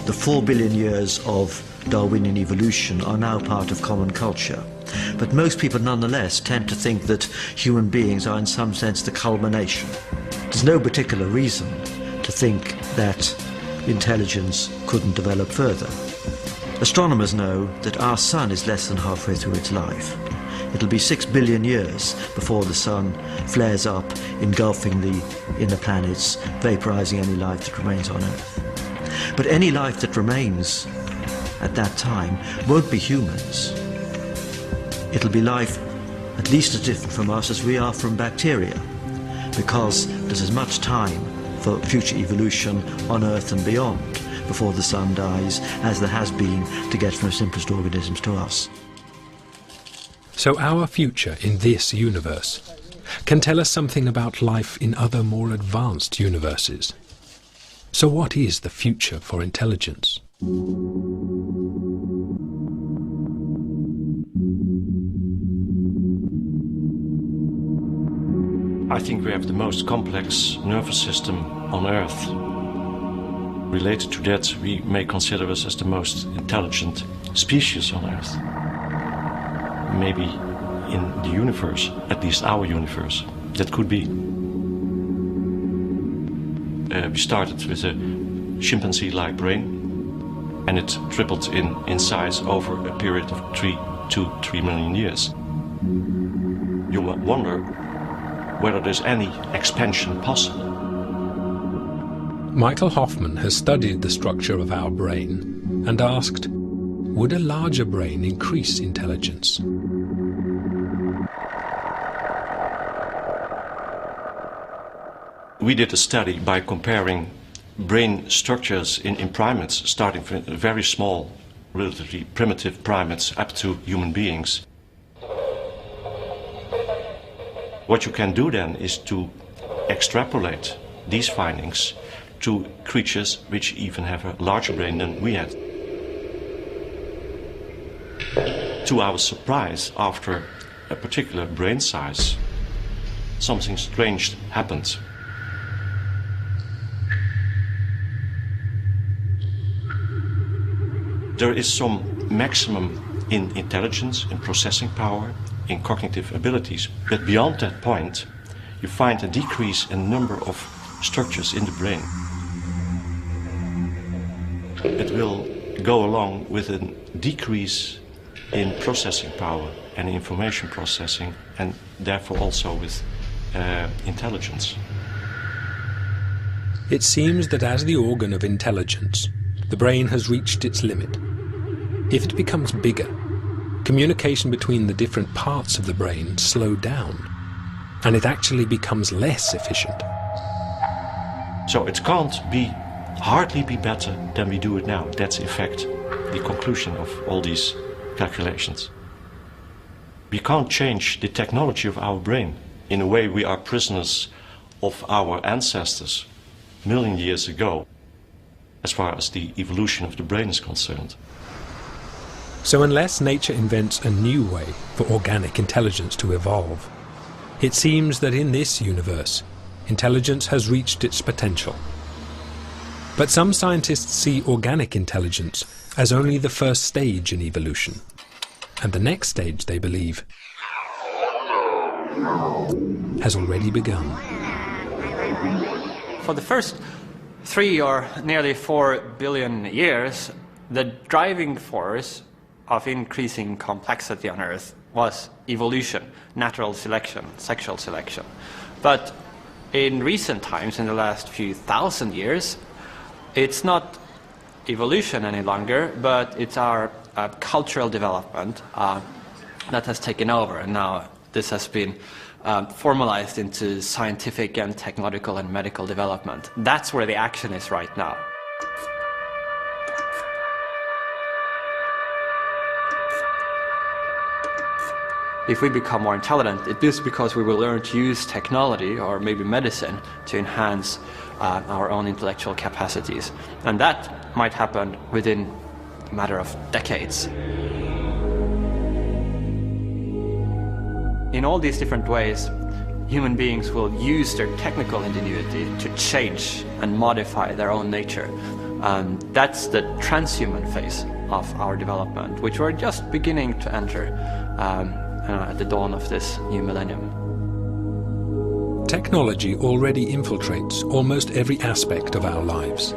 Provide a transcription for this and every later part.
The 4 billion years of Darwinian evolution are now part of common culture. But most people nonetheless tend to think that human beings are in some sense the culmination. There's no particular reason to think that intelligence couldn't develop further. Astronomers know that our sun is less than halfway through its life. It'll be 6 billion years before the sun flares up, engulfing the inner planets, vaporizing any life that remains on Earth. But any life that remains at that time won't be humans. It'll be life at least as different from us as we are from bacteria, because there's as much time for future evolution on Earth and beyond before the sun dies as there has been to get from the simplest organisms to us. So our future in this universe can tell us something about life in other more advanced universes. So what is the future for intelligence? I think we have the most complex nervous system on Earth. Related to that, we may consider us as the most intelligent species on Earth. Maybe in the universe, at least our universe, that could be. We started with a chimpanzee-like brain, and it tripled in size over a period of 3 to 3 million years. You wonder whether there's any expansion possible. Michael Hoffman has studied the structure of our brain and asked, would a larger brain increase intelligence? We did a study by comparing brain structures in primates, starting from very small, relatively primitive primates up to human beings. What you can do then is to extrapolate these findings to creatures which even have a larger brain than we had. To our surprise, after a particular brain size, something strange happened. There is some maximum in intelligence, in processing power, in cognitive abilities, but beyond that point, you find a decrease in the number of structures in the brain. It will go along with a decrease in processing power and information processing, and therefore also with intelligence. It seems that as the organ of intelligence, the brain has reached its limit. If it becomes bigger, communication between the different parts of the brain slow down, and it actually becomes less efficient. So it can't hardly be better than we do it now. That's in fact the conclusion of all these calculations. We can't change the technology of our brain. In a way, we are prisoners of our ancestors a million years ago, as far as the evolution of the brain is concerned. So unless nature invents a new way for organic intelligence to evolve, it seems that in this universe, intelligence has reached its potential. But some scientists see organic intelligence as only the first stage in evolution, and the next stage, they believe, has already begun. For the first 3 or nearly 4 billion years, the driving force of increasing complexity on Earth was evolution, natural selection, sexual selection. But in recent times, in the last few thousand years, it's not evolution any longer, but it's our cultural development that has taken over, and now this has been formalized into scientific and technological and medical development. That's where the action is right now. If we become more intelligent, it is because we will learn to use technology or maybe medicine to enhance our own intellectual capacities. And that might happen within a matter of decades. In all these different ways, human beings will use their technical ingenuity to change and modify their own nature. That's the transhuman phase of our development, which we're just beginning to enter at the dawn of this new millennium. Technology already infiltrates almost every aspect of our lives.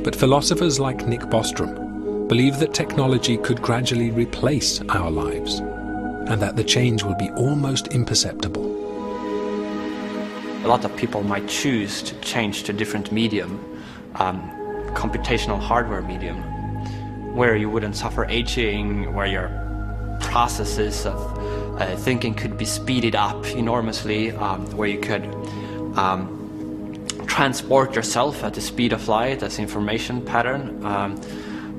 But philosophers like Nick Bostrom believe that technology could gradually replace our lives, and that the change will be almost imperceptible. A lot of people might choose to change to a different medium, computational hardware medium, where you wouldn't suffer aging, where your processes of thinking could be speeded up enormously, where you could transport yourself at the speed of light as information pattern,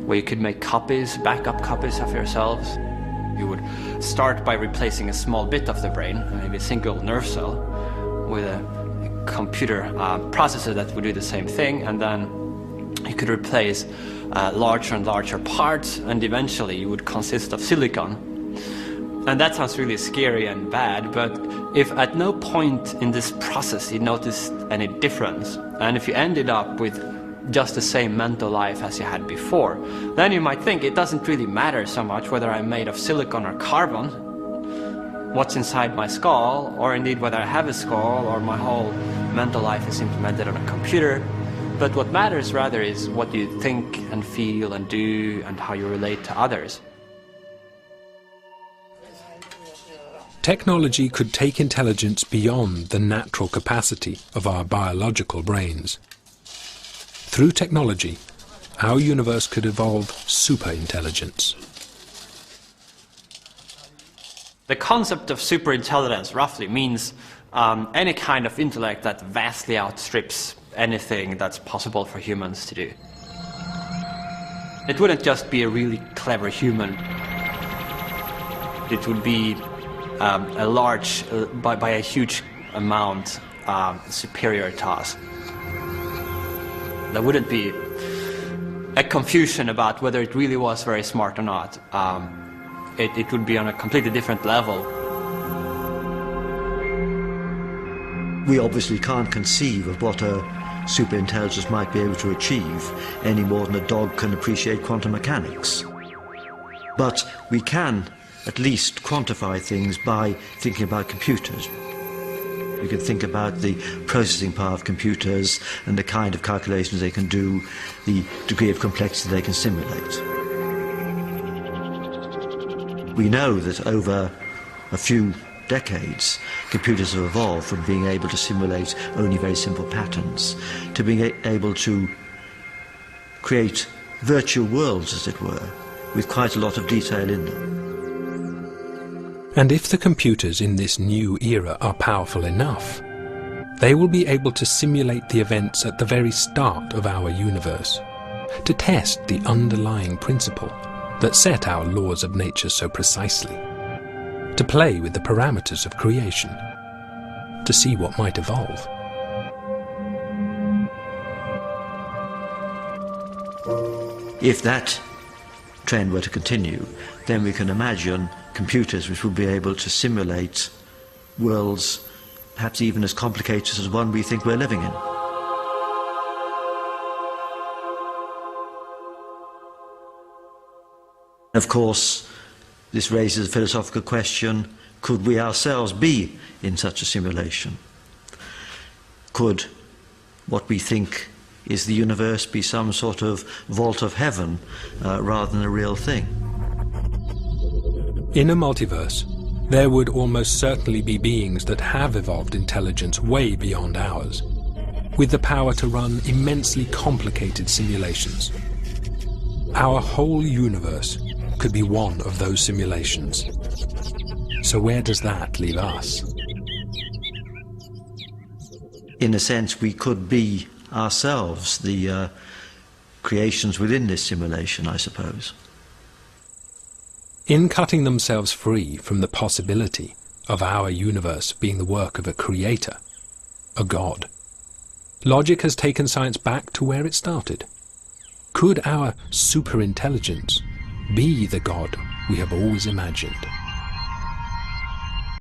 where you could make copies, backup copies of yourselves. You would start by replacing a small bit of the brain, maybe a single nerve cell, with a computer processor that would do the same thing, and then you could replace larger and larger parts, and eventually you would consist of silicon. And that sounds really scary and bad, but if at no point in this process you noticed any difference, and if you ended up with just the same mental life as you had before, then you might think it doesn't really matter so much whether I'm made of silicon or carbon, what's inside my skull, or indeed whether I have a skull or my whole mental life is implemented on a computer. But what matters rather is what you think and feel and do and how you relate to others. Technology could take intelligence beyond the natural capacity of our biological brains. Through technology, our universe could evolve superintelligence. The concept of superintelligence roughly means any kind of intellect that vastly outstrips anything that's possible for humans to do. It wouldn't just be a really clever human. It would be a large, by a huge amount, superior to us. There wouldn't be a confusion about whether it really was very smart or not. It would be on a completely different level. We obviously can't conceive of what a superintelligence might be able to achieve any more than a dog can appreciate quantum mechanics. But we can at least quantify things by thinking about computers. We can think about the processing power of computers and the kind of calculations they can do, the degree of complexity they can simulate. We know that over a few decades, computers have evolved from being able to simulate only very simple patterns to being able to create virtual worlds, as it were, with quite a lot of detail in them. And if the computers in this new era are powerful enough, they will be able to simulate the events at the very start of our universe, to test the underlying principle that set our laws of nature so precisely, to play with the parameters of creation, to see what might evolve. If that trend were to continue, then we can imagine computers which will be able to simulate worlds perhaps even as complicated as one we think we're living in. Of course, this raises a philosophical question: could we ourselves be in such a simulation? Could what we think is the universe be some sort of vault of heaven rather than a real thing? In a multiverse, there would almost certainly be beings that have evolved intelligence way beyond ours, with the power to run immensely complicated simulations. Our whole universe could be one of those simulations. So where does that leave us? In a sense, we could be ourselves the creations within this simulation, I suppose. In cutting themselves free from the possibility of our universe being the work of a creator, a god, logic has taken science back to where it started. Could our superintelligence be the god we have always imagined?